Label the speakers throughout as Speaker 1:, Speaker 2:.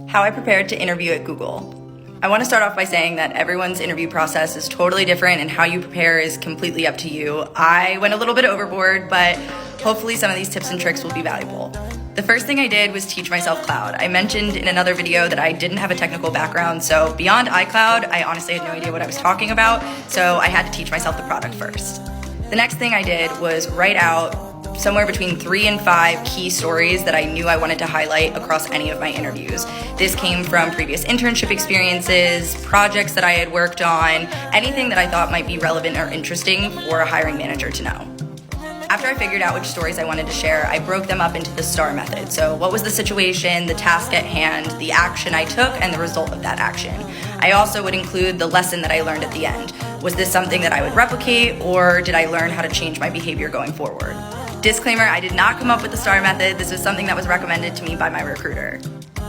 Speaker 1: How I prepared to interview at Google. I want to start off by saying that everyone's interview process is totally different and how you prepare is completely up to you. I went a little bit overboard, but hopefully some of these tips and tricks will be valuable. The first thing I did was teach myself cloud. I mentioned in another video that I didn't have a technical background, so beyond iCloud, I honestly had no idea what I was talking about, so I had to teach myself the product first. The next thing I did was write out somewhere between 3 and 5 key stories that I knew I wanted to highlight across any of my interviews. This came from previous internship experiences, projects that I had worked on, anything that I thought might be relevant or interesting for a hiring manager to know. After I figured out which stories I wanted to share, I broke them up into the STAR method. So what was the situation, the task at hand, the action I took, and the result of that action. I also would include the lesson that I learned at the end. Was this something that I would replicate, or did I learn how to change my behavior going forward? Disclaimer, I did not come up with the STAR method. This was something that was recommended to me by my recruiter.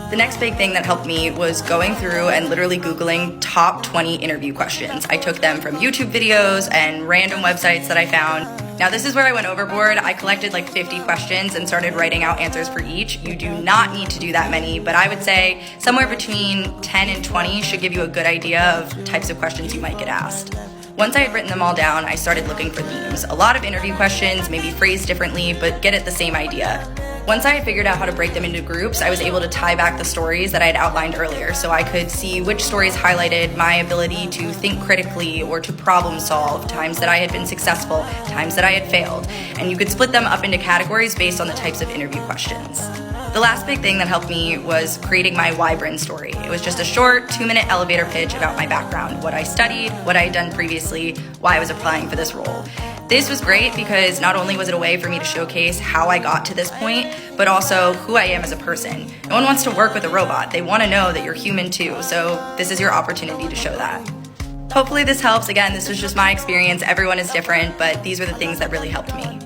Speaker 1: The next big thing that helped me was going through and literally Googling top 20 interview questions. I took them from YouTube videos and random websites that I found. Now this is where I went overboard. I collected like 50 questions and started writing out answers for each. You do not need to do that many, but I would say somewhere between 10 and 20 should give you a good idea of types of questions you might get asked. Once I had written them all down, I started looking for themes. A lot of interview questions, maybe phrased differently, but get at the same idea. Once I had figured out how to break them into groups, I was able to tie back the stories that I had outlined earlier, so I could see which stories highlighted my ability to think critically or to problem solve, times that I had been successful, times that I had failed, and you could split them up into categories based on the types of interview questions. The last big thing that helped me was creating my Why Bryn story. It was just a short 2-minute elevator pitch about my background, what I studied, what I had done previously, why I was applying for this role. This was great because not only was it a way for me to showcase how I got to this point, but also who I am as a person. No one wants to work with a robot. They want to know that you're human too, so this is your opportunity to show that. Hopefully this helps. Again, this was just my experience. Everyone is different, but these were the things that really helped me.